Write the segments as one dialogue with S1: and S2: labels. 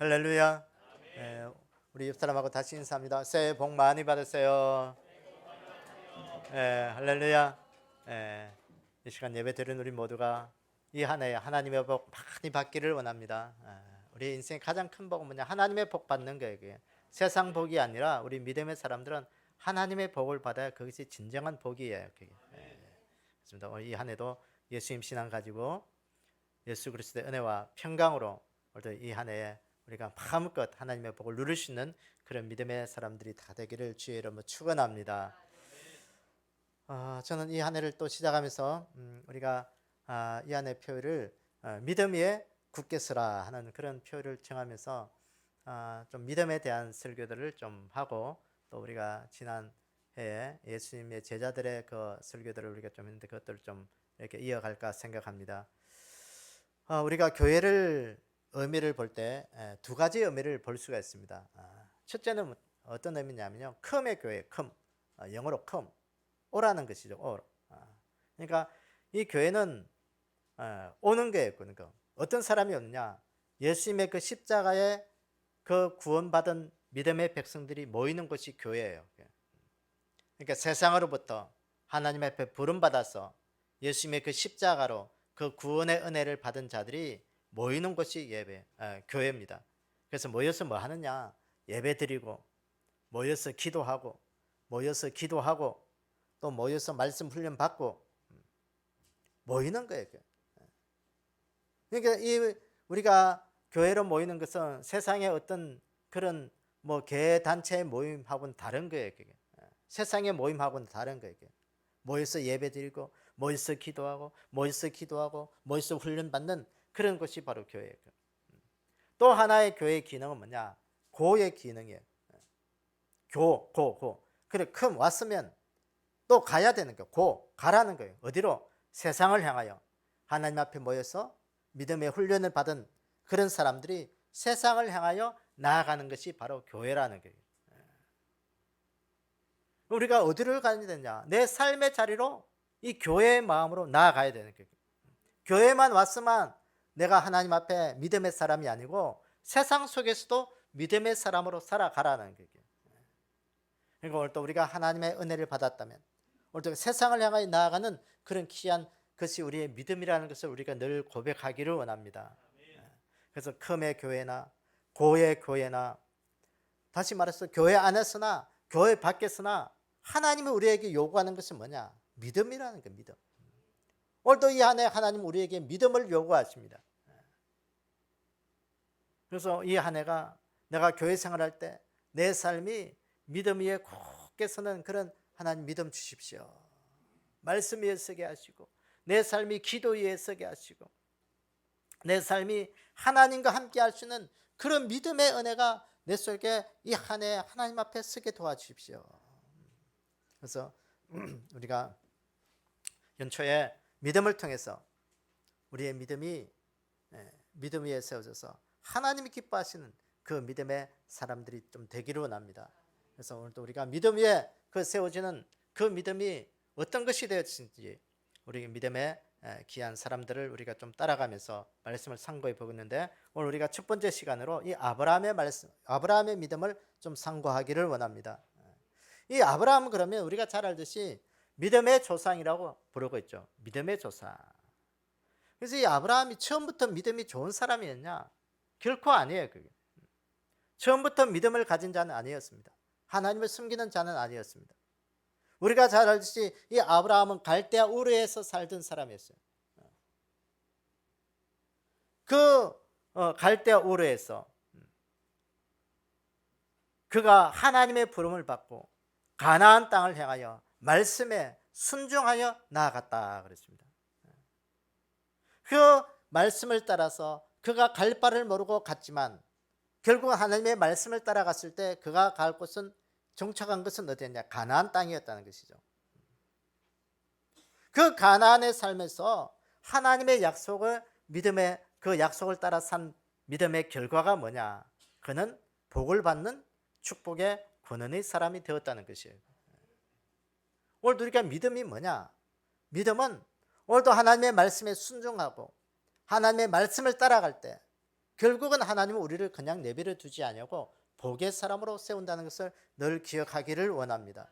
S1: 할렐루야. 우리 옆 사람하고 다시 인사합니다. 새해 복 많이 받으세요. 할렐루야. 이 시간 예배 드리는 우리 모두가 이 한 해 하나님의 복 많이 받기를 원합니다. 우리 인생의 가장 큰 복은 뭐냐? 하나님의 복 받는 거예요. 그게. 세상 복이 아니라 우리 믿음의 사람들은 하나님의 복을 받아야 그것이 진정한 복이에요. 그게. 그렇습니다. 이 한 해도 예수님 신앙 가지고 예수 그리스도의 은혜와 평강으로 이 한 해에 우리가 마음껏 하나님의 복을 누릴 수 있는 그런 믿음의 사람들이 다 되기를 주의 이름으로 축원합니다. 저는 이 한 해를 또 시작하면서 우리가 이 한 해 표를 믿음 위에 굳게 서라 하는 그런 표를 정하면서 좀 믿음에 대한 설교들을 좀 하고, 또 우리가 지난 해에 예수님의 제자들의 그 설교들을 우리가 좀 했는데 그것들을 좀 이렇게 이어갈까 생각합니다. 우리가 교회를 의미를 볼 때 두 가지 의미를 볼 수가 있습니다. 첫째는 어떤 의미냐면요, 컴의 교회, 컴, 영어로 컴, 오라는 것이죠. 오. 그러니까 이 교회는 오는 거예요. 그러니까 어떤 사람이 오느냐, 예수님의 그 십자가에 그 구원받은 믿음의 백성들이 모이는 곳이 교회예요. 그러니까 세상으로부터 하나님 앞에 부름받아서 예수님의 그 십자가로 그 구원의 은혜를 받은 자들이 모이는 곳이 교회입니다. 그래서 모여서 뭐 하느냐? 예배 드리고, 모여서 기도하고, 또 모여서 말씀 훈련 받고 모이는 거예요. 그러니까 우리가 교회로 모이는 것은 세상의 어떤 그런 교회 단체의 모임하고는 다른 거예요. 세상의 모임하고는 다른 거예요. 모여서 예배 드리고, 모여서 기도하고, 모여서 훈련 받는 그런 것이 바로 교회예요. 또 하나의 교회의 기능은 뭐냐? 고의 기능이에요. 고. 그래, 큼 왔으면 또 가야 되는 거예요. 가라는 거예요. 어디로? 세상을 향하여. 하나님 앞에 모여서 믿음의 훈련을 받은 그런 사람들이 세상을 향하여 나아가는 것이 바로 교회라는 거예요. 우리가 어디를 가야 되냐? 내 삶의 자리로 이 교회의 마음으로 나아가야 되는 거예요. 교회만 왔으면 내가 하나님 앞에 믿음의 사람이 아니고 세상 속에서도 믿음의 사람으로 살아가라는 거예요. 그러니까 오늘 또 우리가 하나님의 은혜를 받았다면 오늘 또 세상을 향하여 나아가는 그런 귀한 것이 우리의 믿음이라는 것을 우리가 늘 고백하기를 원합니다. 그래서 컴의 교회나 고의 교회나, 다시 말해서 교회 안에서나 교회 밖에서나 하나님이 우리에게 요구하는 것은 뭐냐? 믿음이라는 거예요. 믿음. 오늘도 이 한 해 하나님 우리에게 믿음을 요구하십니다. 그래서 이 한 해가 내가 교회 생활할 때 내 삶이 믿음 위에 굳게 서는 그런 하나님 믿음 주십시오. 말씀 위에 서게 하시고, 내 삶이 기도 위에 서게 하시고, 내 삶이 하나님과 함께 할 수 있는 그런 믿음의 은혜가 내 속에 이 한 해 하나님 앞에 서게 도와주십시오. 그래서 우리가 연초에 믿음을 통해서 우리의 믿음이 믿음 위에 세워져서 하나님이 기뻐하시는 그 믿음의 사람들이 좀 되기를 원합니다. 그래서 오늘도 우리가 믿음 위에 그 세워지는 그 믿음이 어떤 것이 되었는지 우리 믿음의 귀한 사람들을 우리가 좀 따라가면서 말씀을 상고해 보고 있는데, 오늘 우리가 첫 번째 시간으로 이 아브라함의 믿음을 좀 상고하기를 원합니다. 이 아브라함은 그러면 우리가 잘 알듯이 믿음의 조상이라고 부르고 있죠. 믿음의 조상. 그래서 이 아브라함이 처음부터 믿음이 좋은 사람이었냐? 결코 아니에요. 그게. 처음부터 믿음을 가진 자는 아니었습니다. 하나님을 숨기는 자는 아니었습니다. 우리가 잘 알듯이 이 아브라함은 갈대아 우르에서 살던 사람이었어요. 그 갈대아 우르에서 그가 하나님의 부름을 받고 가나안 땅을 향하여 말씀에 순종하여 나아갔다 그랬습니다. 그 말씀을 따라서 그가 갈 바를 모르고 갔지만 결국 하나님의 말씀을 따라갔을 때 그가 갈 곳은, 정착한 것은 어디였냐? 가나안 땅이었다는 것이죠. 그 가나안의 삶에서 하나님의 약속을, 믿음의 그 약속을 따라 산 믿음의 결과가 뭐냐? 그는 복을 받는 축복의 권한의 사람이 되었다는 것이에요. 오늘도 우리가 믿음이 뭐냐? 믿음은 오늘도 하나님의 말씀에 순종하고 하나님의 말씀을 따라갈 때 결국은 하나님은 우리를 그냥 내버려 두지 아니하고 복의 사람으로 세운다는 것을 늘 기억하기를 원합니다.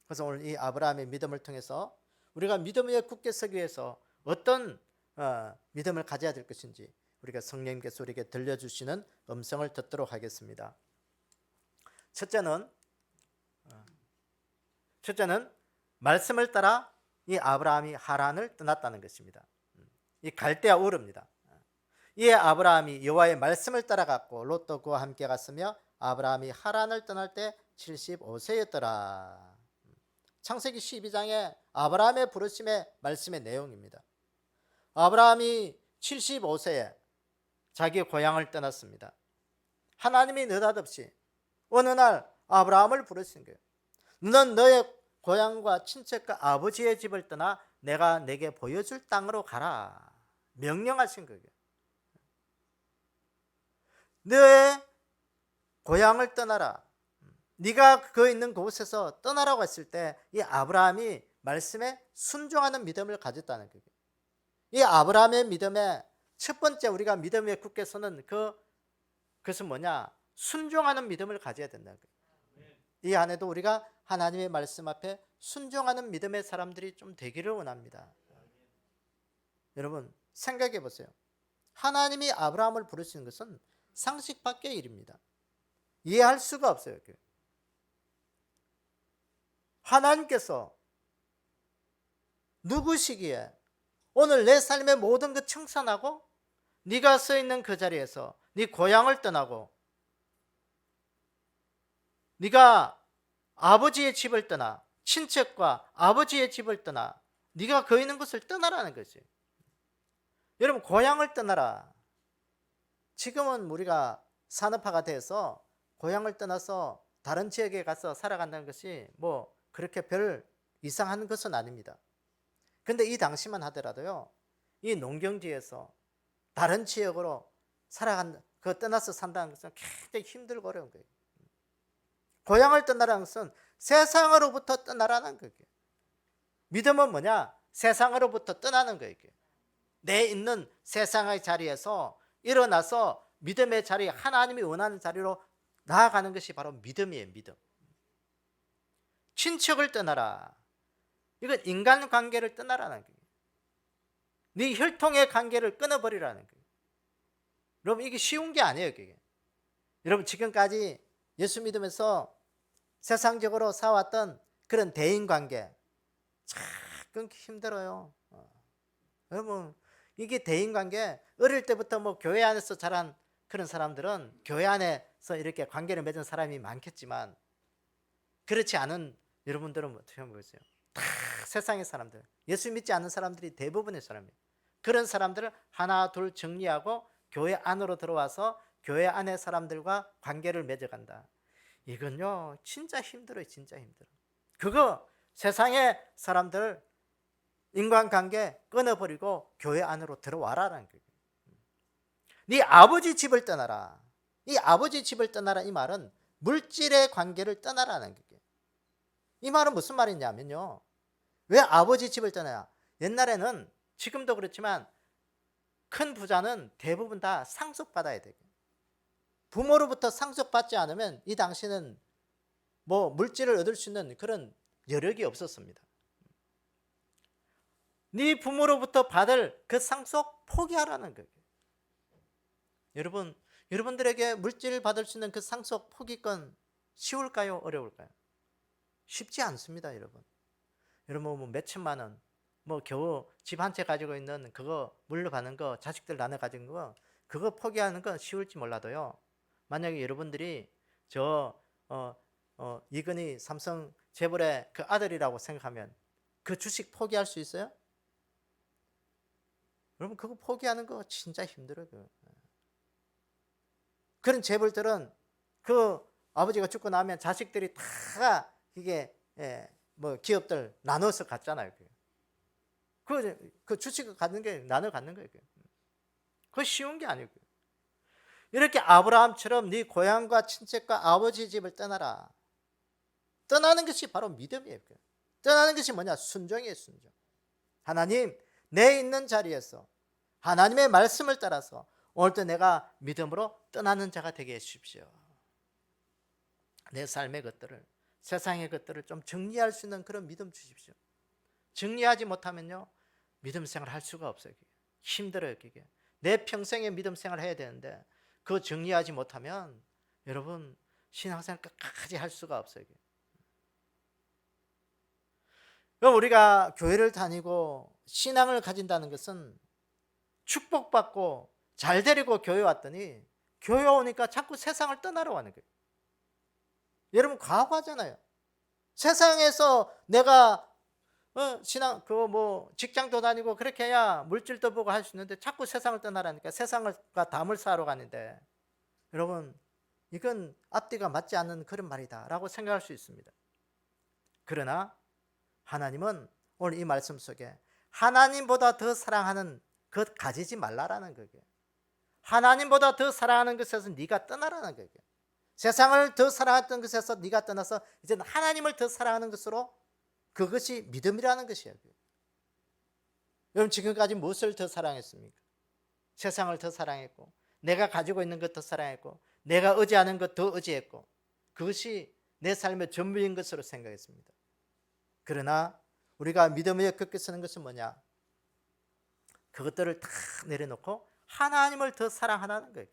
S1: 그래서 오늘 이 아브라함의 믿음을 통해서 우리가 믿음 위에 굳게 서기 위해서 어떤 믿음을 가져야 될 것인지 우리가 성령님께서 우리에게 들려주시는 음성을 듣도록 하겠습니다. 첫째는 말씀을 따라 이 아브라함이 하란을 떠났다는 것입니다. 이 갈대아 우르입니다. 이에 아브라함이 여호와의 말씀을 따라갔고 롯도 그와 함께 갔으며 아브라함이 하란을 떠날 때 75세였더라. 창세기 12장에 아브라함의 부르심의 말씀의 내용입니다. 아브라함이 75세에 자기 고향을 떠났습니다. 하나님이 느닷없이 어느 날 아브라함을 부르신 거예요. 넌 너의 고향과 친척과 아버지의 집을 떠나 내가 내게 보여줄 땅으로 가라. 명령하신 거예요. 너의 고향을 떠나라. 네가 그 있는 곳에서 떠나라고 했을 때 이 아브라함이 말씀에 순종하는 믿음을 가졌다는 거예요. 이 아브라함의 믿음에 첫 번째 우리가 믿음 위에 굳게 서는 그것은 뭐냐? 순종하는 믿음을 가져야 된다는 거예요. 이 안에도 우리가 하나님의 말씀 앞에 순종하는 믿음의 사람들이 좀 되기를 원합니다. 여러분 생각해 보세요. 하나님이 아브라함을 부르시는 것은 상식 밖의 일입니다. 이해할 수가 없어요. 하나님께서 누구시기에 오늘 내 삶의 모든 것 청산하고 네가 서 있는 그 자리에서 네 고향을 떠나고 네가 아버지의 집을 떠나 친척과 아버지의 집을 떠나 네가 거 있는 곳을 떠나라는 거지. 여러분 고향을 떠나라. 지금은 우리가 산업화가 돼서 고향을 떠나서 다른 지역에 가서 살아간다는 것이 뭐 그렇게 별 이상한 것은 아닙니다. 그런데 이 당시만 하더라도요, 이 농경지에서 다른 지역으로 떠나서 산다는 것은 굉장히 힘들고 어려운 거예요. 고향을 떠나라는 것은 세상으로부터 떠나라는 거예요. 믿음은 뭐냐? 세상으로부터 떠나는 거예요. 내 있는 세상의 자리에서 일어나서 믿음의 자리, 하나님이 원하는 자리로 나아가는 것이 바로 믿음이에요. 믿음. 친척을 떠나라. 이건 인간관계를 떠나라는 거예요. 네 혈통의 관계를 끊어버리라는 거예요. 여러분 이게 쉬운 게 아니에요. 그게. 여러분 지금까지 예수 믿으면서 세상적으로 살아왔던 그런 대인관계 참 끊기 힘들어요. 여러분 이게 대인관계 어릴 때부터 뭐 교회 안에서 자란 그런 사람들은 교회 안에서 이렇게 관계를 맺은 사람이 많겠지만 그렇지 않은 여러분들은 어떻게 한번 보세요. 다 세상의 사람들, 예수 믿지 않는 사람들이 대부분의 사람이에요. 그런 사람들을 하나 둘 정리하고 교회 안으로 들어와서 교회 안의 사람들과 관계를 맺어간다. 이건요 진짜 힘들어요. 진짜 힘들어. 그거 세상의 사람들 인간관계 끊어버리고 교회 안으로 들어와라라는 거예요. 네 아버지 집을 떠나라. 이 아버지 집을 떠나라 이 말은 물질의 관계를 떠나라는 거예요. 이 말은 무슨 말이냐면요. 왜 아버지 집을 떠나야? 옛날에는 지금도 그렇지만 큰 부자는 대부분 다 상속받아야 돼요. 부모로부터 상속받지 않으면 이 당시는 뭐 물질을 얻을 수 있는 그런 여력이 없었습니다. 네 부모로부터 받을 그 상속 포기하라는 거예요. 여러분들에게 물질을 받을 수 있는 그 상속 포기권 쉬울까요? 어려울까요? 쉽지 않습니다. 여러분 뭐 몇천만 원, 뭐 겨우 집 한 채 가지고 있는 그거 물려받는 거, 자식들 나눠 가진 거 그거 포기하는 건 쉬울지 몰라도요. 만약에 여러분들이 이건희 삼성 재벌의 그 아들이라고 생각하면 그 주식 포기할 수 있어요? 여러분 그거 포기하는 거 진짜 힘들어요. 그런 재벌들은 그 아버지가 죽고 나면 자식들이 다 이게 뭐 기업들 나눠서 갖잖아요. 그 주식을 갖는 게 나눠 갖는 거예요. 그거 쉬운 게 아니고요. 이렇게 아브라함처럼 네 고향과 친척과 아버지 집을 떠나라. 떠나는 것이 바로 믿음이에요. 떠나는 것이 뭐냐? 순종이에요. 순종. 하나님 내 있는 자리에서 하나님의 말씀을 따라서 오늘도 내가 믿음으로 떠나는 자가 되게 해주십시오. 내 삶의 것들을, 세상의 것들을 좀 정리할 수 있는 그런 믿음 주십시오. 정리하지 못하면요, 믿음 생활 할 수가 없어요. 힘들어요. 그게 내 평생의 믿음 생활 해야 되는데 그거 정리하지 못하면 여러분 신앙생활 끝까지 할 수가 없어요. 그럼 우리가 교회를 다니고 신앙을 가진다는 것은 축복받고 잘 데리고 교회 왔더니 교회 오니까 자꾸 세상을 떠나러 가는 거예요. 여러분 과거하잖아요. 세상에서 내가 신앙 직장도 다니고 그렇게 해야 물질도 보고 할 수 있는데 자꾸 세상을 떠나라니까 세상과 담을 쌓으러 가는데 여러분 이건 앞뒤가 맞지 않는 그런 말이다라고 생각할 수 있습니다. 그러나 하나님은 오늘 이 말씀 속에 하나님보다 더 사랑하는 것 가지지 말라라는 거예요. 하나님보다 더 사랑하는 것에서 네가 떠나라는 거예요. 세상을 더 사랑했던 것에서 네가 떠나서 이제는 하나님을 더 사랑하는 것으로, 그것이 믿음이라는 것이에요. 여러분 지금까지 무엇을 더 사랑했습니까? 세상을 더 사랑했고, 내가 가지고 있는 것 더 사랑했고, 내가 의지하는 것 더 의지했고, 그것이 내 삶의 전부인 것으로 생각했습니다. 그러나 우리가 믿음에 겪게 쓰는 것은 뭐냐? 그것들을 다 내려놓고 하나님을 더 사랑하라는 거예요.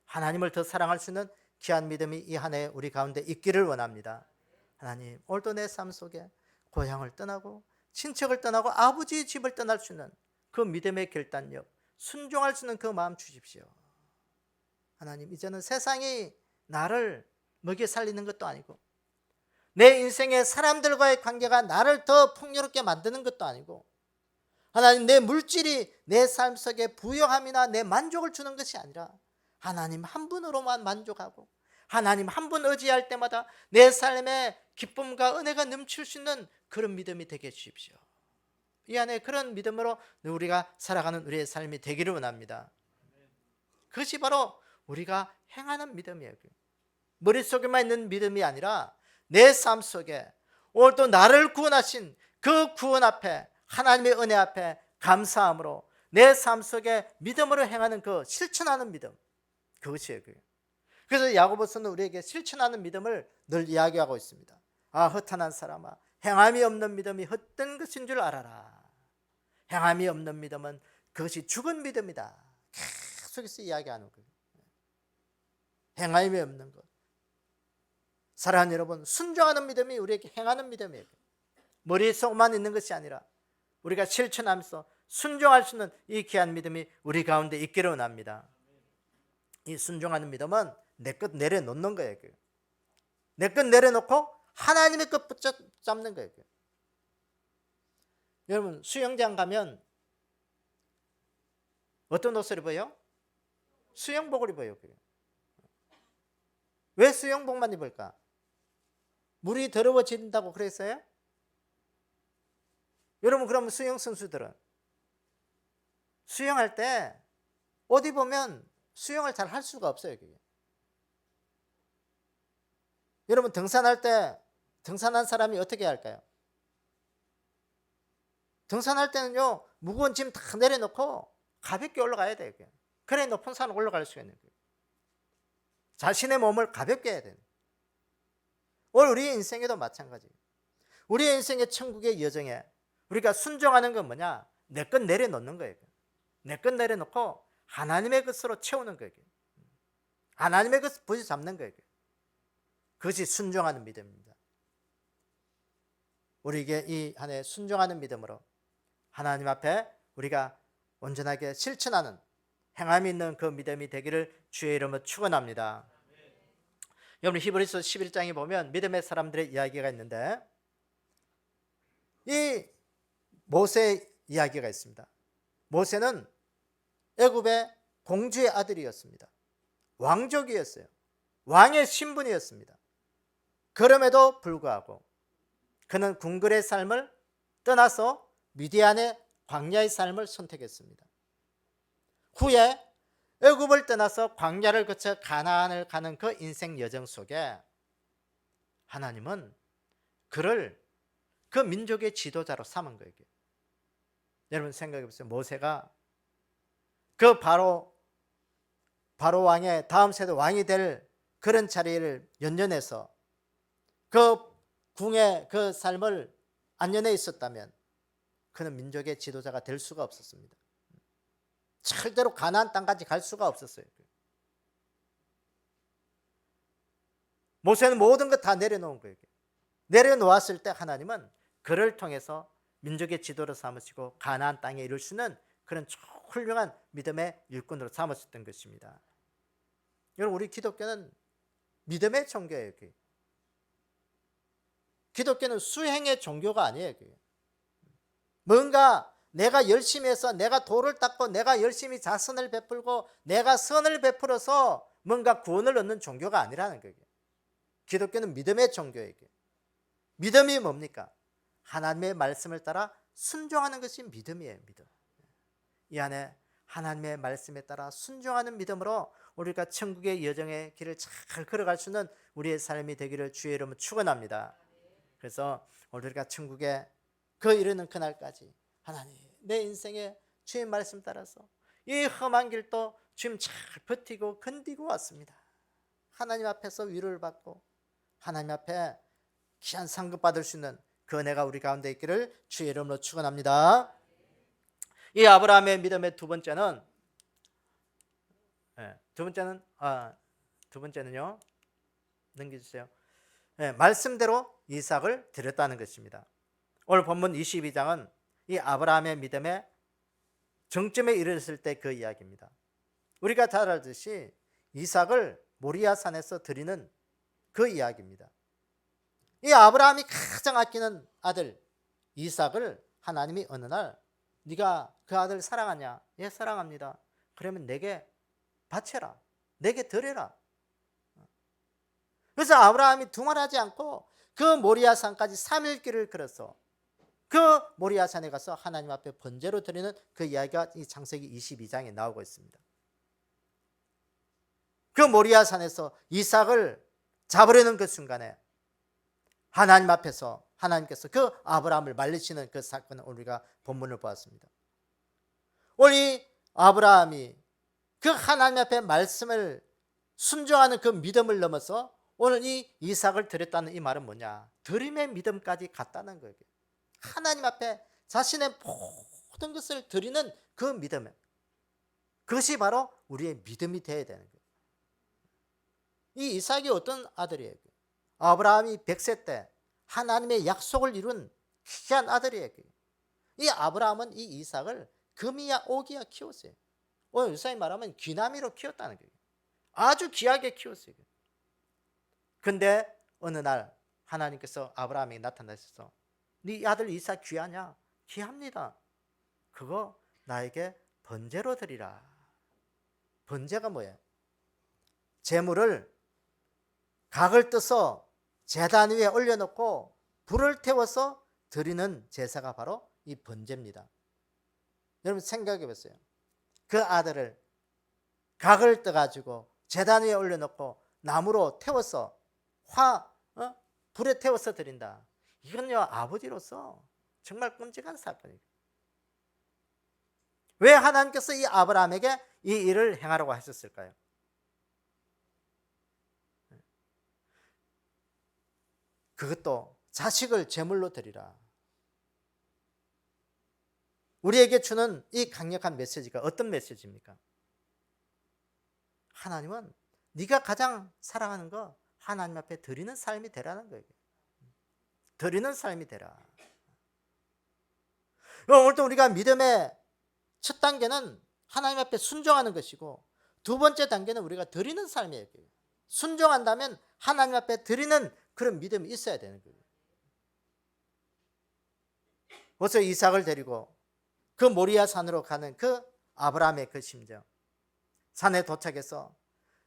S1: 하나님을 더 사랑할 수 있는 귀한 믿음이 이 한 해 우리 가운데 있기를 원합니다. 하나님, 오늘도 내 삶 속에 고향을 떠나고 친척을 떠나고 아버지의 집을 떠날 수 있는 그 믿음의 결단력, 순종할 수 있는 그 마음 주십시오. 하나님, 이제는 세상이 나를 먹여 살리는 것도 아니고 내 인생의 사람들과의 관계가 나를 더 풍요롭게 만드는 것도 아니고, 하나님, 내 물질이 내 삶 속에 부요함이나 내 만족을 주는 것이 아니라 하나님 한 분으로만 만족하고 하나님 한 분 의지할 때마다 내 삶에 기쁨과 은혜가 넘칠 수 있는 그런 믿음이 되게 해주십시오. 이 안에 그런 믿음으로 우리가 살아가는 우리의 삶이 되기를 원합니다. 그것이 바로 우리가 행하는 믿음이에요. 머릿속에만 있는 믿음이 아니라 내 삶 속에 오늘도 나를 구원하신 그 구원 앞에, 하나님의 은혜 앞에 감사함으로 내 삶 속에 믿음으로 행하는 그 실천하는 믿음, 그것이에요. 그래서 야고보서는 우리에게 실천하는 믿음을 늘 이야기하고 있습니다. 아, 허탄한 사람아, 행함이 없는 믿음이 헛된 것인 줄 알아라. 행함이 없는 믿음은 그것이 죽은 믿음이다. 계속해서 이야기하는 거예요. 행함이 없는 것. 사랑하는 여러분, 순종하는 믿음이 우리에게 행하는 믿음이에요. 머릿속만 있는 것이 아니라 우리가 실천하면서 순종할 수 있는 이 귀한 믿음이 우리 가운데 있기를 원합니다. 이 순종하는 믿음은 내 것 내려놓는 거예요. 내 것 내려놓고 하나님의 것 붙잡는 거예요. 여러분 수영장 가면 어떤 옷을 입어요? 수영복을 입어요. 왜 수영복만 입을까? 물이 더러워진다고 그랬어요? 여러분 그러면 수영 선수들은 수영할 때 옷 입으면 수영을 잘 할 수가 없어요. 그게. 여러분 등산할 때 등산한 사람이 어떻게 할까요? 등산할 때는요 무거운 짐 다 내려놓고 가볍게 올라가야 돼요. 그래 높은 산을 올라갈 수가 있는 거예요. 자신의 몸을 가볍게 해야 돼요. 오늘 우리의 인생에도 마찬가지예요. 우리의 인생의 천국의 여정에 우리가 순종하는 건 뭐냐? 내 것 내려놓는 거예요. 내 것 내려놓고 하나님의 것으로 채우는 거예요. 하나님의 것을 부여잡는 거예요. 그것이 순종하는 믿음입니다. 우리에게 이 한 해 순종하는 믿음으로 하나님 앞에 우리가 온전하게 실천하는 행함이 있는 그 믿음이 되기를 주의 이름으로 축원합니다. 여러분 히브리서 11장에 보면 믿음의 사람들의 이야기가 있는데 이 모세 이야기가 있습니다. 모세는 애굽의 공주의 아들이었습니다. 왕족이었어요. 왕의 신분이었습니다. 그럼에도 불구하고 그는 궁궐의 삶을 떠나서 미디안의 광야의 삶을 선택했습니다. 후에 애굽을 떠나서 광야를 거쳐 가나안을 가는 그 인생 여정 속에 하나님은 그를 그 민족의 지도자로 삼은 거예요. 여러분 생각해 보세요. 모세가 그 바로 바로 왕의 다음 세대 왕이 될 그런 자리를 연연해서 그 궁의 그 삶을 안연해 있었다면 그는 민족의 지도자가 될 수가 없었습니다. 절대로 가나안 땅까지 갈 수가 없었어요. 모세는 모든 것 다 내려놓은 거예요. 내려놓았을 때 하나님은 그를 통해서 민족의 지도로 삼으시고 가나안 땅에 이룰 수 있는 그런 훌륭한 믿음의 일꾼으로 삼으셨던 것입니다. 여러분, 우리 기독교는 믿음의 종교예요. 기독교는 수행의 종교가 아니에요. 뭔가 내가 열심히 해서 내가 도를 닦고 내가 열심히 자선을 베풀고 내가 선을 베풀어서 뭔가 구원을 얻는 종교가 아니라는 거예요. 기독교는 믿음의 종교예요. 믿음이 뭡니까? 하나님의 말씀을 따라 순종하는 것이 믿음이에요. 믿음. 이 안에 하나님의 말씀에 따라 순종하는 믿음으로 우리가 천국의 여정의 길을 잘 걸어갈 수 있는 우리의 삶이 되기를 주의 이름으로 축원합니다. 그래서 우리가 천국에 그 이르는 그날까지 하나님, 내 인생에 주의 말씀 따라서 이 험한 길도 주님 잘 버티고 견디고 왔습니다. 하나님 앞에서 위로를 받고 하나님 앞에 귀한 상급 받을 수 있는 그 은혜가 우리 가운데 있기를 주의 이름으로 축원합니다. 이 아브라함의 믿음의 두 번째는 두 번째는요. 넘겨주세요. 말씀대로 이삭을 드렸다는 것입니다. 오늘 본문 22장은 이 아브라함의 믿음의 정점에 이르렀을 때 그 이야기입니다. 우리가 잘 알듯이 이삭을 모리아산에서 드리는 그 이야기입니다. 이 아브라함이 가장 아끼는 아들 이삭을 하나님이 어느 날 네가 그 아들 사랑하냐? 예, 사랑합니다. 그러면 내게 바쳐라. 내게 드려라. 그래서 아브라함이 두말하지 않고 그 모리아산까지 3일 길을 걸어서 그 모리아산에 가서 하나님 앞에 번제로 드리는 그 이야기가 이 창세기 22장에 나오고 있습니다. 그 모리아산에서 이삭을 잡으려는 그 순간에 하나님 앞에서 하나님께서 그 아브라함을 말리시는 그 사건을 우리가 본문을 보았습니다. 오늘 이 아브라함이 그 하나님 앞에 말씀을 순종하는 그 믿음을 넘어서 오늘 이 이삭을 드렸다는 이 말은 뭐냐? 드림의 믿음까지 갔다는 거예요. 하나님 앞에 자신의 모든 것을 드리는 그 믿음, 그것이 바로 우리의 믿음이 되어야 되는 거예요. 이 이삭이 어떤 아들이에요? 아브라함이 100세 때 하나님의 약속을 이룬 귀한 아들이에요. 이 아브라함은 이 이삭을 금이야 오기야 키웠어요. 오늘 유사히 말하면 귀나미로 키웠다는 거예요. 아주 귀하게 키웠어요. 근데 어느 날 하나님께서 아브라함에게 나타나셔서 네 아들 이삭 귀하냐? 귀합니다. 그거 나에게 번제로 드리라. 번제가 뭐예요? 제물을 각을 떠서 제단 위에 올려놓고 불을 태워서 드리는 제사가 바로 이 번제입니다. 여러분 생각해 보세요. 그 아들을 각을 떠가지고 제단 위에 올려놓고 나무로 태워서 불에 태워서 드린다. 이건요 아버지로서 정말 끔찍한 사건이에요. 왜 하나님께서 이 아브라함에게 이 일을 행하라고 하셨을까요? 그것도 자식을 제물로 드리라. 우리에게 주는 이 강력한 메시지가 어떤 메시지입니까? 하나님은 네가 가장 사랑하는 거 하나님 앞에 드리는 삶이 되라는 거예요. 드리는 삶이 되라. 오늘도 우리가 믿음의 첫 단계는 하나님 앞에 순종하는 것이고 두 번째 단계는 우리가 드리는 삶이에요. 순종한다면 하나님 앞에 드리는 그런 믿음이 있어야 되는 거예요. 벌써 이삭을 데리고 그 모리아 산으로 가는 그 아브라함의 그 심정, 산에 도착해서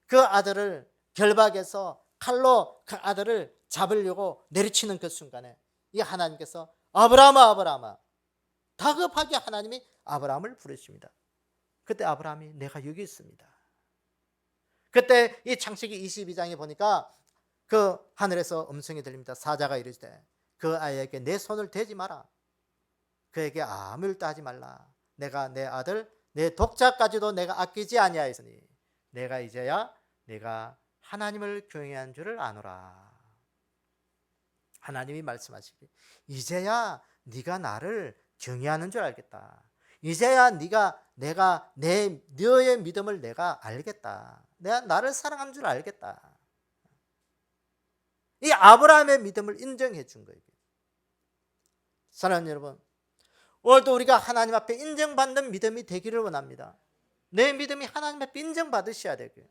S1: 그 아들을 결박해서 칼로 그 아들을 잡으려고 내리치는 그 순간에 이 하나님께서 아브라함아 아브라함아, 다급하게 하나님이 아브라함을 부르십니다. 그때 아브라함이 내가 여기 있습니다. 그때 이 창세기 22장에 보니까 그 하늘에서 음성이 들립니다. 사자가 이르시되 그 아이에게 내 손을 대지 마라. 그에게 아무 일도 하지 말라. 내가 내 아들 내 독자까지도 내가 아끼지 아니하였으니 내가 이제야 내가 하나님을 경외한 줄을 아노라. 하나님이 말씀하시기 이제야 네가 나를 경외하는 줄 알겠다. 이제야 내가 너의 믿음을 내가 알겠다. 내가 나를 사랑하는 줄 알겠다. 이 아브라함의 믿음을 인정해 준 거예요. 사랑하는 여러분, 오늘도 우리가 하나님 앞에 인정받는 믿음이 되기를 원합니다. 내 믿음이 하나님 앞에 인정받으셔야 되고요.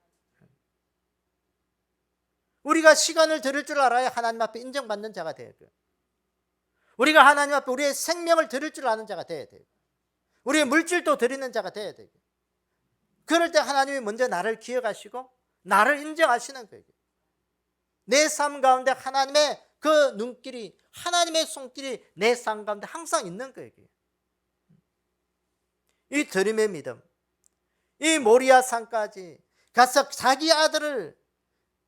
S1: 우리가 시간을 드릴 줄 알아야 하나님 앞에 인정받는 자가 되고요. 우리가 하나님 앞에 우리의 생명을 드릴 줄 아는 자가 되어야 돼요. 우리의 물질도 드리는 자가 되어야 돼요. 그럴 때 하나님이 먼저 나를 기억하시고 나를 인정하시는 거예요. 내 삶 가운데 하나님의 그 눈길이, 하나님의 손길이 내 삶 가운데 항상 있는 거예요. 이 드림의 믿음, 이 모리아 산까지 가서 자기 아들을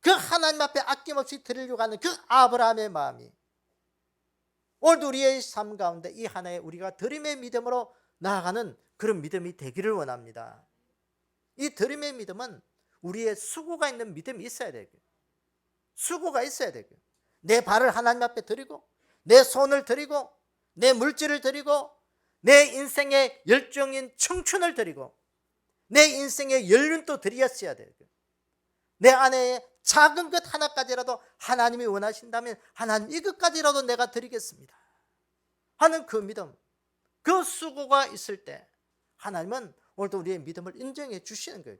S1: 그 하나님 앞에 아낌없이 드리려고 하는 그 아브라함의 마음이 오늘도 우리의 삶 가운데 이 하나의 우리가 드림의 믿음으로 나아가는 그런 믿음이 되기를 원합니다. 이 드림의 믿음은 우리의 수고가 있는 믿음이 있어야 되고, 수고가 있어야 되고, 내 발을 하나님 앞에 드리고, 내 손을 드리고, 내 물질을 드리고, 내 인생의 열정인 청춘을 드리고, 내 인생의 연륜도 드렸어야 되고, 내 안에 작은 것 하나까지라도 하나님이 원하신다면 하나님 이것까지라도 내가 드리겠습니다 하는 그 믿음, 그 수고가 있을 때 하나님은 오늘도 우리의 믿음을 인정해 주시는 거예요.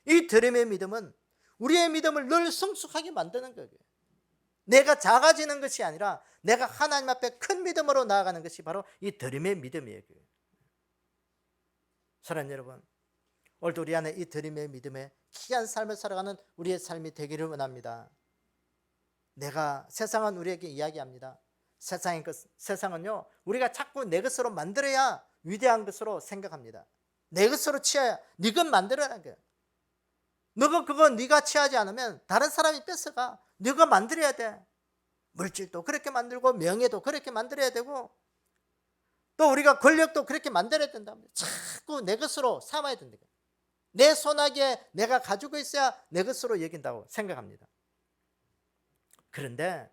S1: 이 드림의 믿음은 우리의 믿음을 늘 성숙하게 만드는 거예요. 내가 작아지는 것이 아니라 내가 하나님 앞에 큰 믿음으로 나아가는 것이 바로 이 드림의 믿음이에요. 사랑하는 여러분, 오늘도 우리 안에 이 드림의 믿음에 귀한 삶을 살아가는 우리의 삶이 되기를 원합니다. 세상은 우리에게 이야기합니다. 세상은요, 우리가 자꾸 내 것으로 만들어야 위대한 것으로 생각합니다. 내 것으로 취해야 네 것 만들어라는 거예요. 너가 그거 네가 취하지 않으면 다른 사람이 뺏어가. 네가 만들어야 돼. 물질도 그렇게 만들고 명예도 그렇게 만들어야 되고 또 우리가 권력도 그렇게 만들어야 된답니다. 자꾸 내 것으로 삼아야 된다. 내 손아귀에 내가 가지고 있어야 내 것으로 여긴다고 생각합니다. 그런데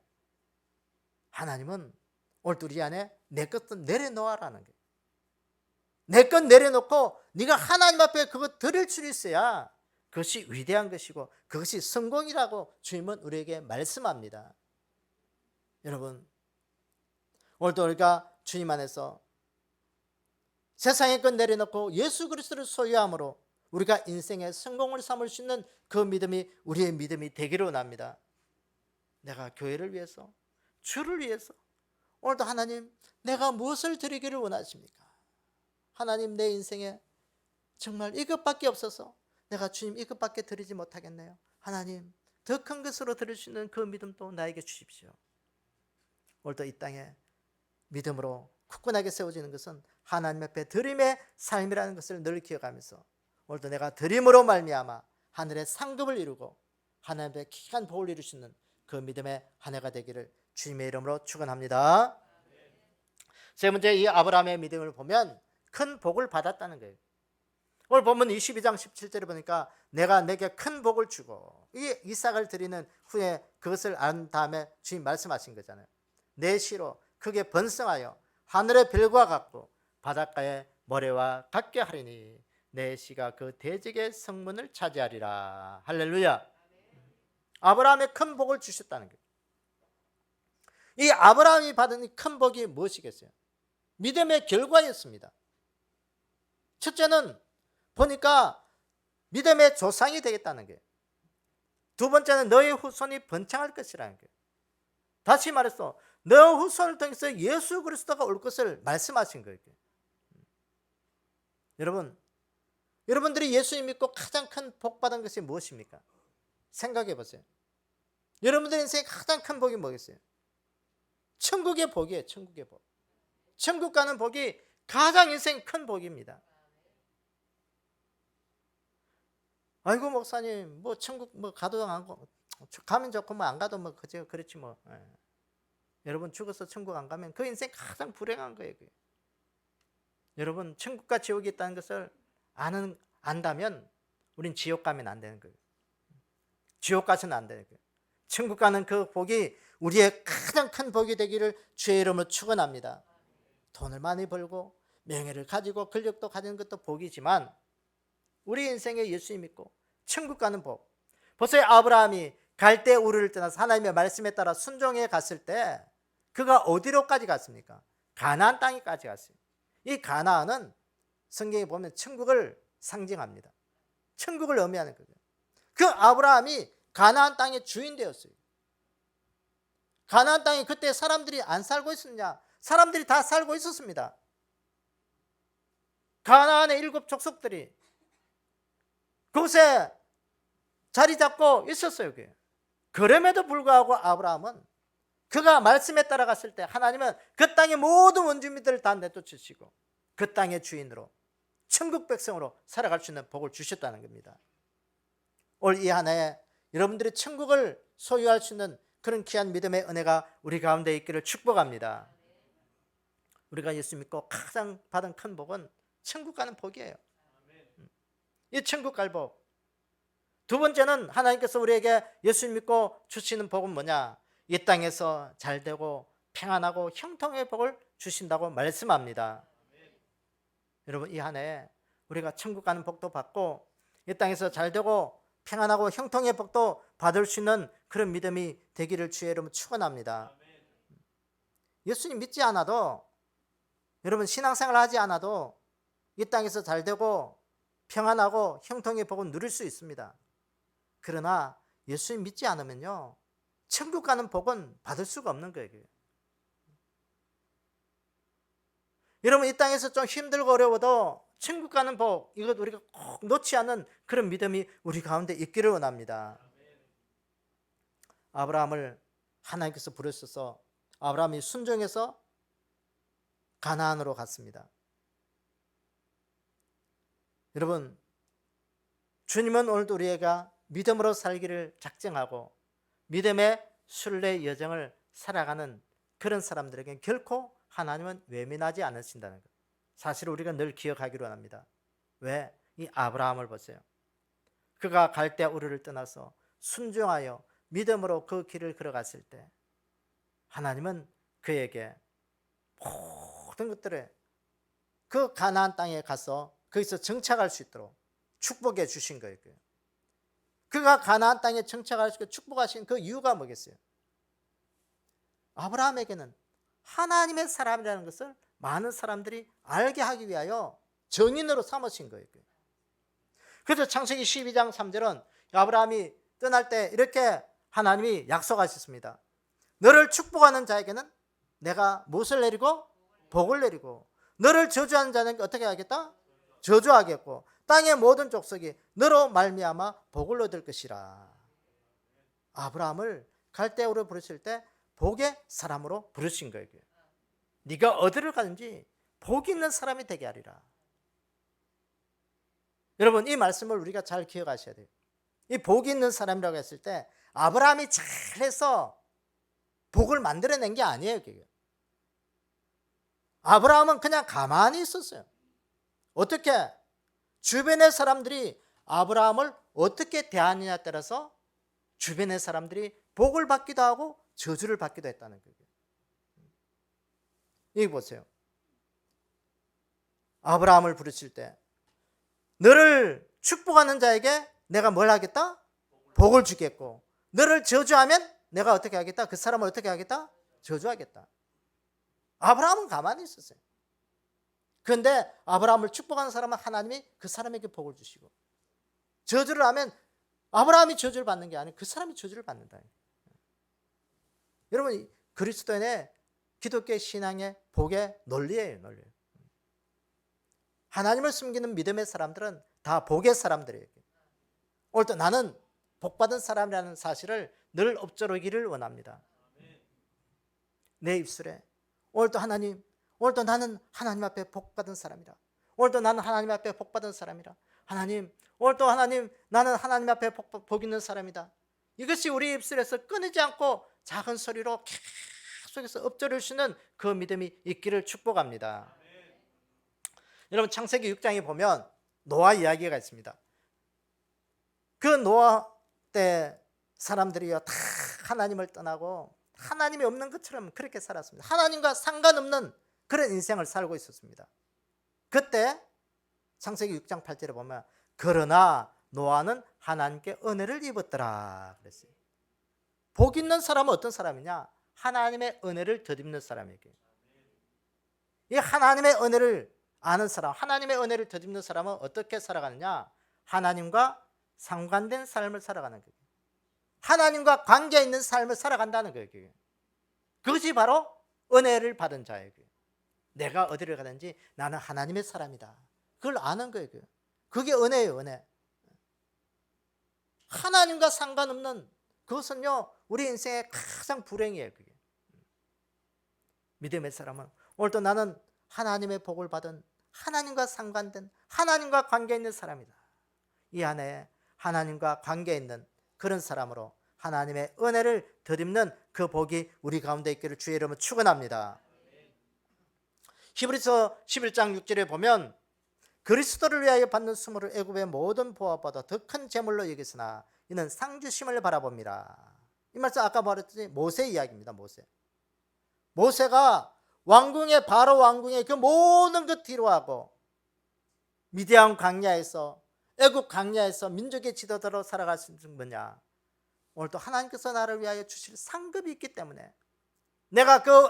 S1: 하나님은 오늘 우리 안에 내 것도 내려놓아라는 거예요. 내 것 내려놓고 네가 하나님 앞에 그거 드릴 수 있어야 그것이 위대한 것이고 그것이 성공이라고 주님은 우리에게 말씀합니다. 여러분, 오늘도 우리가 주님 안에서 세상의 것 내려놓고 예수 그리스도를 소유함으로 우리가 인생의 성공을 삼을 수 있는 그 믿음이 우리의 믿음이 되기를 원합니다. 내가 교회를 위해서, 주를 위해서 오늘도 하나님 내가 무엇을 드리기를 원하십니까? 하나님 내 인생에 정말 이것밖에 없어서 내가 주님 이것밖에 드리지 못하겠네요. 하나님 더 큰 것으로 드릴 수 있는 그 믿음도 나에게 주십시오. 오늘도 이 땅에 믿음으로 굳건하게 세워지는 것은 하나님 앞에 드림의 삶이라는 것을 늘 기억하면서 오늘도 내가 드림으로 말미암아 하늘의 상급을 이루고 하나님 앞에 귀한 복을 이룰 수 있는 그 믿음의 한 해가 되기를 주님의 이름으로 축원합니다. 세 번째, 이 아브라함의 믿음을 보면 큰 복을 받았다는 거예요. 오늘 보면 22장 17절에 보니까 내가 내게 큰 복을 주고 이 이삭을 드리는 후에 그것을 안 다음에 주님 말씀하신 거잖아요. 내 씨로 크게 번성하여 하늘의 별과 같고 바닷가의 모래와 같게 하리니 내 씨가 그 대적의 성문을 차지하리라. 할렐루야. 아브라함의 큰 복을 주셨다는 거예요. 이 아브라함이 받은 이 큰 복이 무엇이겠어요? 믿음의 결과였습니다. 첫째는 보니까 믿음의 조상이 되겠다는 거예요. 두 번째는 너의 후손이 번창할 것이라는 거예요. 다시 말해서 너 후손을 통해서 예수 그리스도가 올 것을 말씀하신 거예요. 여러분들이 예수님 믿고 가장 큰 복 받은 것이 무엇입니까? 생각해 보세요. 여러분들 인생의 가장 큰 복이 뭐겠어요? 천국의 복이에요. 천국의 복. 천국 가는 복이 가장 인생 큰 복입니다. 아이고 목사님 뭐 천국 뭐 가도 안 가면 좋고 뭐 안 가도 뭐 그저 그렇지 뭐. 여러분 죽어서 천국 안 가면 그 인생 가장 불행한 거예요. 여러분 천국과 지옥이 있다는 것을 안다면 우린 지옥 가면 안 되는 거예요. 지옥 가서는 안 되는 거예요. 천국 가는 그 복이 우리의 가장 큰 복이 되기를 주의 이름으로 축원합니다. 돈을 많이 벌고 명예를 가지고 권력도 가지는 것도 복이지만 우리 인생에 예수 믿고 천국 가는 복. 벌써 아브라함이 갈대 우르를 떠나서 하나님의 말씀에 따라 순종해 갔을 때 그가 어디로까지 갔습니까? 가나안 땅에까지 갔어요. 이 가나안은 성경에 보면 천국을 상징합니다. 천국을 의미하는 거예요. 그 아브라함이 가나안 땅의 주인 되었어요. 가나안 땅에 그때 사람들이 안 살고 있었냐? 사람들이 다 살고 있었습니다. 가나안의 7 족속들이 그곳에 자리 잡고 있었어요. 그럼에도 불구하고 아브라함은 그가 말씀에 따라갔을 때 하나님은 그 땅의 모든 원주민들을 다 내쫓으시고 그 땅의 주인으로 천국 백성으로 살아갈 수 있는 복을 주셨다는 겁니다. 올 이 한 해에 여러분들이 천국을 소유할 수 있는 그런 귀한 믿음의 은혜가 우리 가운데 있기를 축복합니다. 우리가 예수 믿고 가장 받은 큰 복은 천국 가는 복이에요. 이 천국 갈 복. 두 번째는 하나님께서 우리에게 예수 믿고 주시는 복은 뭐냐? 이 땅에서 잘되고 평안하고 형통의 복을 주신다고 말씀합니다. 여러분 이 한 해에 우리가 천국 가는 복도 받고 이 땅에서 잘되고 평안하고 형통의 복도 받을 수 있는 그런 믿음이 되기를 주의 이름으로 축원합니다. 예수님 믿지 않아도 여러분 신앙생활 하지 않아도 이 땅에서 잘되고 평안하고 형통의 복은 누릴 수 있습니다. 그러나 예수님 믿지 않으면요 천국 가는 복은 받을 수가 없는 거예요. 여러분 이 땅에서 좀 힘들고 어려워도 천국 가는 복 이것 우리가 꼭 놓지 않는 그런 믿음이 우리 가운데 있기를 원합니다. 아브라함을 하나님께서 부르셔서 아브라함이 순종해서 가나안으로 갔습니다. 여러분 주님은 오늘도 우리가 믿음으로 살기를 작정하고 믿음의 순례 여정을 살아가는 그런 사람들에게 결코 하나님은 외면하지 않으신다는 것. 사실 우리가 늘 기억하기로 합니다. 왜? 이 아브라함을 보세요. 그가 갈대 우르를 떠나서 순종하여 믿음으로 그 길을 걸어갔을 때 하나님은 그에게 모든 것들을 그 가나안 땅에 가서 거기서 정착할 수 있도록 축복해 주신 거예요. 그가 가나안 땅에 정착할 수 있게 축복하신 그 이유가 뭐겠어요? 아브라함에게는 하나님의 사람이라는 것을 많은 사람들이 알게 하기 위하여 정인으로 삼으신 거예요. 그래서 창세기 12장 3절은 아브라함이 떠날 때 이렇게 하나님이 약속하셨습니다. 너를 축복하는 자에게는 내가 무엇을 내리고? 복을 내리고 너를 저주하는 자에게 어떻게 하겠다? 저주하겠고 땅의 모든 족속이 너로 말미암아 복을 얻을 것이라. 아브라함을 갈대우로 부르실 때 복의 사람으로 부르신 거예요. 네가 어디를 가든지 복 있는 사람이 되게 하리라. 여러분 이 말씀을 우리가 잘 기억하셔야 돼요. 이 복 있는 사람이라고 했을 때 아브라함이 잘해서 복을 만들어낸 게 아니에요. 그게. 아브라함은 그냥 가만히 있었어요. 어떻게? 주변의 사람들이 아브라함을 어떻게 대하느냐에 따라서 주변의 사람들이 복을 받기도 하고 저주를 받기도 했다는 거예요. 여기 보세요. 아브라함을 부르실 때 너를 축복하는 자에게 내가 뭘 하겠다? 복을 주겠고 너를 저주하면 내가 어떻게 하겠다? 그 사람을 어떻게 하겠다? 저주하겠다. 아브라함은 가만히 있었어요. 그런데 아브라함을 축복하는 사람은 하나님이 그 사람에게 복을 주시고 저주를 하면 아브라함이 저주를 받는 게 아니고 그 사람이 저주를 받는다. 여러분 그리스도인의 기독교 신앙의 복의 논리예요. 논리. 하나님을 숨기는 믿음의 사람들은 다 복의 사람들이에요. 오늘도 나는 복받은 사람이라는 사실을 늘 엎조르기를 원합니다. 내 입술에 오늘도 하나님, 오늘도 나는 하나님 앞에 복받은 사람이라. 오늘도 나는 하나님 앞에 복받은 사람이라. 하나님, 오늘도 하나님, 나는 하나님 앞에 복 있는 사람이다. 이것이 우리 입술에서 끊이지 않고 작은 소리로 계속해서 엎조릴 수 있는 그 믿음이 있기를 축복합니다. 여러분 창세기 6장에 보면 노아 이야기가 있습니다. 그 노아 때 사람들이요 다 하나님을 떠나고 하나님이 없는 것처럼 그렇게 살았습니다. 하나님과 상관없는 그런 인생을 살고 있었습니다. 그때 창세기 6장 8절에 보면 그러나 노아는 하나님께 은혜를 입었더라 그랬어요. 복 있는 사람은 어떤 사람이냐? 하나님의 은혜를 덧입는 사람에게. 이 하나님의 은혜를 아는 사람, 하나님의 은혜를 덧입는 사람은 어떻게 살아가느냐? 하나님과 상관된 삶을 살아가는 거예요. 하나님과 관계 있는 삶을 살아간다는 거예요. 그것이 바로 은혜를 받은 자예요. 내가 어디를 가든지 나는 하나님의 사람이다. 그걸 아는 거예요. 그게 은혜예요, 은혜. 하나님과 상관없는 그것은요, 우리 인생의 가장 불행이에요. 그게. 믿음의 사람은 오늘도 나는 하나님의 복을 받은 하나님과 상관된 하나님과 관계 있는 사람이다. 이 안에 하나님과 관계 있는 그런 사람으로 하나님의 은혜를 덧입는 그 복이 우리 가운데 있기를 주의 이름으로 축원합니다. 히브리서 11장 6절에 보면 그리스도를 위하여 받는 수모를 애굽의 모든 보화보다 더 큰 재물로 여기으나 이는 상주심을 바라봅니다. 이 말씀 아까 말했듯이 모세 이야기입니다. 모세가 왕궁의 바로 왕궁의 그 모든 것 뒤로하고 미디안 광야에서 애굽 광야에서 민족의 지도자로 살아갈 수 있는 뭐냐? 오늘도 하나님께서 나를 위하여 주실 상급이 있기 때문에 내가 그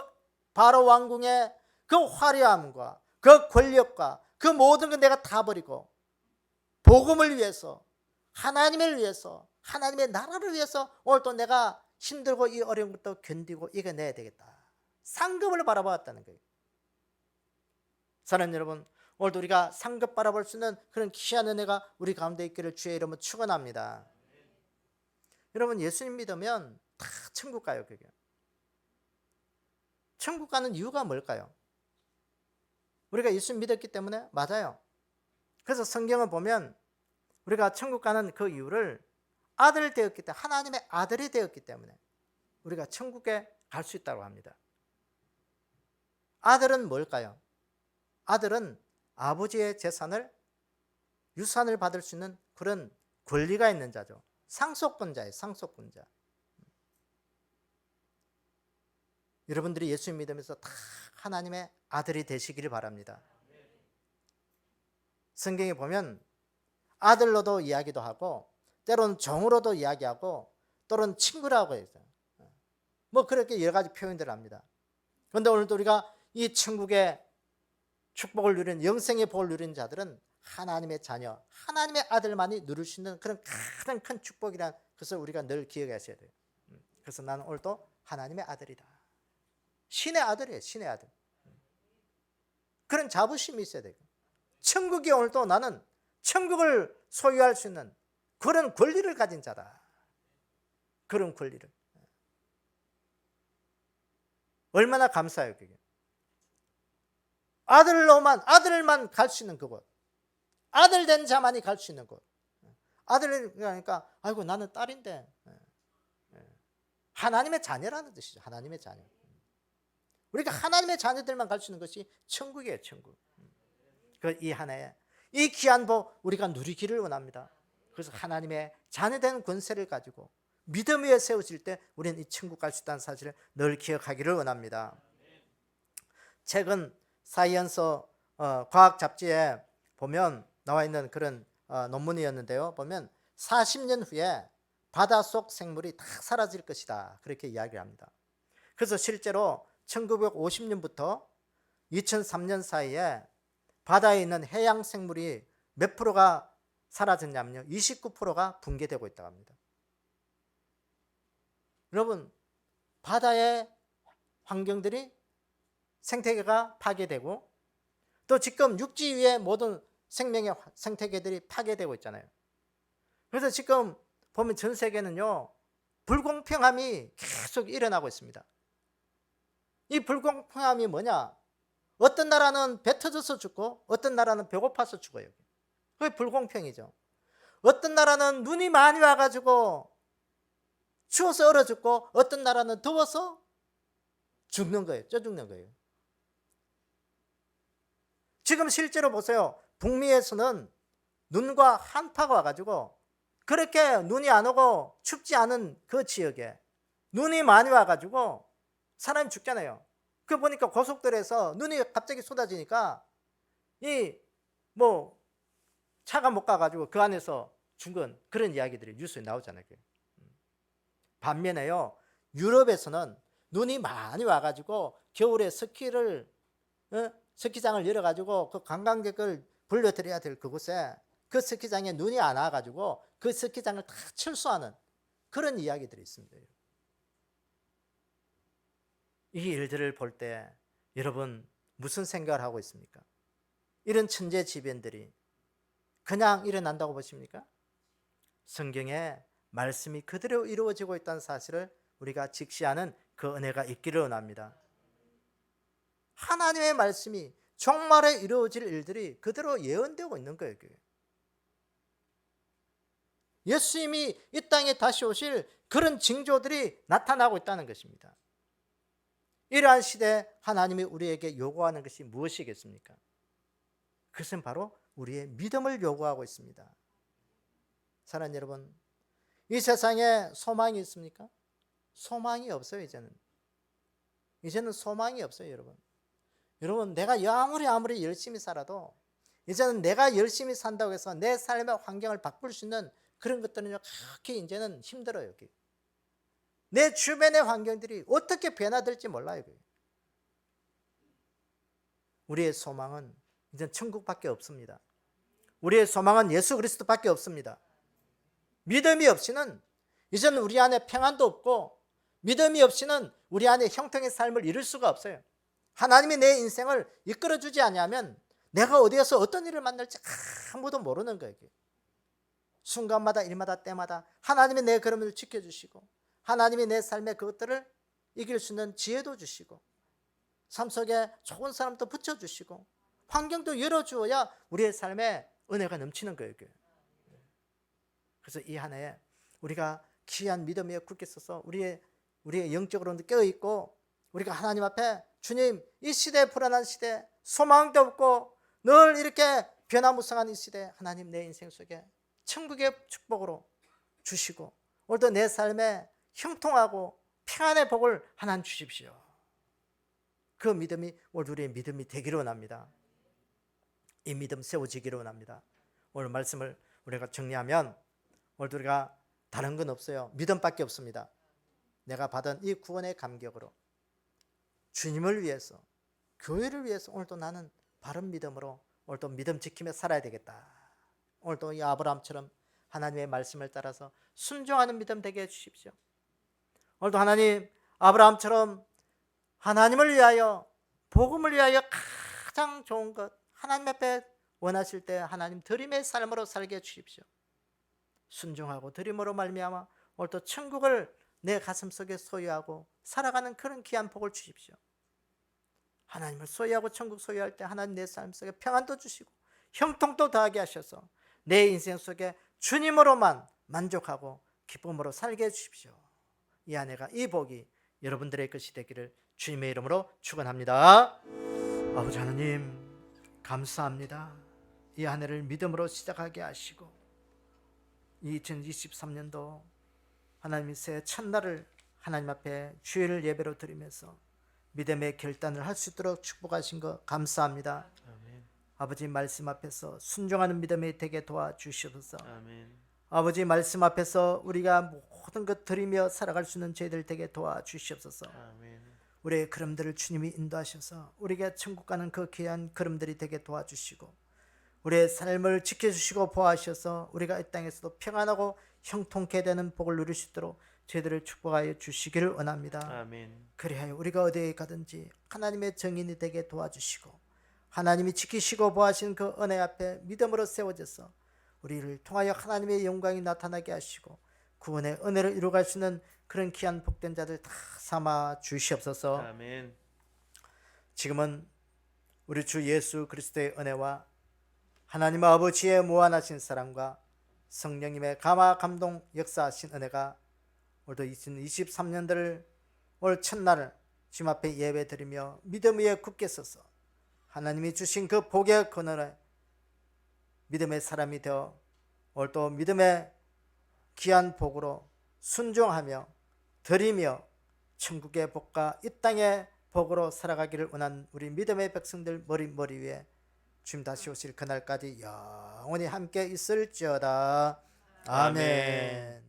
S1: 바로 왕궁의 그 화려함과 그 권력과 그 모든 걸 내가 다 버리고 복음을 위해서 하나님을 위해서 하나님의 나라를 위해서 오늘도 내가 힘들고 이 어려운 것도 견디고 이겨내야 되겠다. 상급을 바라보았다는 거예요. 사랑하는 여러분, 오늘도 우리가 상급 바라볼 수 있는 그런 귀한 은혜가 우리 가운데 있기를 주의 이름으로 축원합니다. 여러분, 예수님 믿으면 다 천국 가요. 그게. 천국 가는 이유가 뭘까요? 우리가 예수님 믿었기 때문에? 맞아요. 그래서 성경을 보면 우리가 천국 가는 그 이유를 아들 되었기 때문에, 하나님의 아들이 되었기 때문에 우리가 천국에 갈 수 있다고 합니다. 아들은 뭘까요? 아들은 아버지의 재산을, 유산을 받을 수 있는 그런 권리가 있는 자죠. 상속권자예요. 상속권자. 여러분들이 예수 믿으면서 다 하나님의 아들이 되시기를 바랍니다. 성경에 보면 아들로도 이야기도 하고 때로는 종으로도 이야기하고 또는 친구라고 해서 뭐 그렇게 여러 가지 표현들을 합니다. 그런데 오늘도 우리가 이 천국의 축복을 누리는, 영생의 복을 누리는 자들은 하나님의 자녀, 하나님의 아들만이 누릴 수 있는 그런 가장 큰 축복이라는 것을 우리가 늘 기억하셔야 돼요. 그래서 나는 오늘도 하나님의 아들이다. 신의 아들이에요. 신의 아들. 그런 자부심이 있어야 돼요. 천국이 오늘도 나는 천국을 소유할 수 있는 그런 권리를 가진 자다. 그런 권리를. 얼마나 감사해요. 그게. 아들만 갈 수 있는 그곳. 아들 된 자만이 갈 수 있는 곳. 아들이니까 아이고 나는 딸인데. 하나님의 자녀라는 뜻이죠. 하나님의 자녀. 우리가 하나님의 자녀들만 갈 수 있는 것이 천국이에요. 천국. 이 하나에 이 귀한 복 우리가 누리기를 원합니다. 그래서 하나님의 자녀된 권세를 가지고 믿음 위에 세우실 때 우리는 이 천국 갈 수 있다는 사실을 늘 기억하기를 원합니다. 최근 사이언스 과학 잡지에 보면 나와 있는 그런 논문이었는데요. 보면 40년 후에 바닷속 생물이 다 사라질 것이다. 그렇게 이야기를 합니다. 그래서 실제로 1950년부터 2003년 사이에 바다에 있는 해양 생물이 몇 프로가 사라졌냐면요. 29%가 붕괴되고 있다고 합니다. 여러분, 바다의 환경들이 생태계가 파괴되고 또 지금 육지 위에 모든 생명의 생태계들이 파괴되고 있잖아요. 그래서 지금 보면 전 세계는요, 불공평함이 계속 일어나고 있습니다. 이 불공평함이 뭐냐? 어떤 나라는 배 터져서 죽고 어떤 나라는 배고파서 죽어요. 그게 불공평이죠. 어떤 나라는 눈이 많이 와가지고 추워서 얼어 죽고 어떤 나라는 더워서 죽는 거예요. 쪄 죽는 거예요. 지금 실제로 보세요. 북미에서는 눈과 한파가 와가지고 그렇게 눈이 안 오고 춥지 않은 그 지역에 눈이 많이 와가지고 사람이 죽잖아요. 그 보니까 고속도로에서 눈이 갑자기 쏟아지니까 이 뭐 차가 못 가가지고 그 안에서 죽은 그런 이야기들이 뉴스에 나오잖아요. 반면에요, 유럽에서는 눈이 많이 와가지고 겨울에 스키장을 열어가지고 그 관광객을 불러들여야 될 그곳에 그 스키장에 눈이 안 와가지고 그 스키장을 다 철수하는 그런 이야기들이 있습니다. 이 일들을 볼 때 여러분 무슨 생각을 하고 있습니까? 이런 천재지변들이 그냥 일어난다고 보십니까? 성경에 말씀이 그대로 이루어지고 있다는 사실을 우리가 직시하는 그 은혜가 있기를 원합니다. 하나님의 말씀이 종말에 이루어질 일들이 그대로 예언되고 있는 거예요. 예수님이 이 땅에 다시 오실 그런 징조들이 나타나고 있다는 것입니다. 이러한 시대에 하나님이 우리에게 요구하는 것이 무엇이겠습니까? 그것은 바로 우리의 믿음을 요구하고 있습니다. 사랑하는 여러분, 이 세상에 소망이 있습니까? 소망이 없어요. 이제는 소망이 없어요. 여러분 내가 아무리 열심히 살아도 이제는 내가 열심히 산다고 해서 내 삶의 환경을 바꿀 수 있는 그런 것들은 그렇게 이제는 힘들어요. 내 주변의 환경들이 어떻게 변화될지 몰라요. 우리의 소망은 이제 천국밖에 없습니다. 우리의 소망은 예수 그리스도밖에 없습니다. 믿음이 없이는 이제는 우리 안에 평안도 없고, 믿음이 없이는 우리 안에 형통의 삶을 이룰 수가 없어요. 하나님이 내 인생을 이끌어주지 않으면 내가 어디에서 어떤 일을 만날지 아무도 모르는 거예요. 순간마다 일마다 때마다 하나님이 내 걸음을 지켜주시고, 하나님이 내 삶의 그것들을 이길 수 있는 지혜도 주시고, 삶 속에 좋은 사람도 붙여주시고, 환경도 열어주어야 우리의 삶에 은혜가 넘치는 거예요. 그래서 이 한 해에 우리가 귀한 믿음 위에 굳게 서서 우리의 영적으로도 깨어있고, 우리가 하나님 앞에 주님, 이 시대, 불안한 시대, 소망도 없고 늘 이렇게 변화무쌍한 이 시대, 하나님 내 인생 속에 천국의 축복으로 주시고 오늘도 내 삶에 형통하고 평안의 복을 하나님 주십시오. 그 믿음이 오늘 우리의 믿음이 되기를 원합니다. 이 믿음 세워지기를 원합니다. 오늘 말씀을 우리가 정리하면 오늘 우리가 다른 건 없어요. 믿음밖에 없습니다. 내가 받은 이 구원의 감격으로 주님을 위해서, 교회를 위해서 오늘도 나는 바른 믿음으로 오늘도 믿음 지키며 살아야 되겠다. 오늘도 이 아브라함처럼 하나님의 말씀을 따라서 순종하는 믿음 되게 해주십시오. 오늘도 하나님, 아브라함처럼 하나님을 위하여, 복음을 위하여 가장 좋은 것 하나님 앞에 원하실 때 하나님 드림의 삶으로 살게 해주십시오. 순종하고 드림으로 말미암아 오늘도 천국을 내 가슴 속에 소유하고 살아가는 그런 귀한 복을 주십시오. 하나님을 소유하고 천국 소유할 때 하나님 내 삶 속에 평안도 주시고 형통도 더하게 하셔서 내 인생 속에 주님으로만 만족하고 기쁨으로 살게 해주십시오. 이 한 해가, 이 복이 여러분들의 것이 되기를 주님의 이름으로 축원합니다. 아버지 하나님, 감사합니다. 이 한 해를 믿음으로 시작하게 하시고 2023년도 하나님의 새해 첫날을 하나님 앞에 주일 예배로 드리면서 믿음의 결단을 할 수 있도록 축복하신 것 감사합니다. 아멘. 아버지 말씀 앞에서 순종하는 믿음이 되게 도와주시옵소서. 아멘. 아버지 말씀 앞에서 우리가 모든 것 드리며 살아갈 수 있는 저희들 되게 도와주시옵소서. 아멘. 우리의 걸음들을 주님이 인도하셔서 우리가 천국 가는 그 귀한 걸음들이 되게 도와주시고 우리의 삶을 지켜주시고 보호하셔서 우리가 이 땅에서도 평안하고 형통케 되는 복을 누릴 수 있도록 저희들을 축복하여 주시기를 원합니다. 아멘. 그리하여 우리가 어디에 가든지 하나님의 증인이 되게 도와주시고 하나님이 지키시고 보호하신 그 은혜 앞에 믿음으로 세워져서 우리를 통하여 하나님의 영광이 나타나게 하시고 구원의 은혜를 이루어갈 수 있는 그런 귀한 복된 자들 다 삼아 주시옵소서. 아멘. 지금은 우리 주 예수 그리스도의 은혜와 하나님 아버지의 무한하신 사랑과 성령님의 감화 감동 역사하신 은혜가 오늘도 2023년도를 올 첫날을 주님 앞에 예배드리며 믿음 위에 굳게 서서 하나님이 주신 그 복의 근원에 믿음의 사람이 되어 오늘 또 믿음의 귀한 복으로 순종하며 드리며 천국의 복과 이 땅의 복으로 살아가기를 원한 우리 믿음의 백성들 머리 위에 주님 다시 오실 그날까지 영원히 함께 있을지어다. 아멘.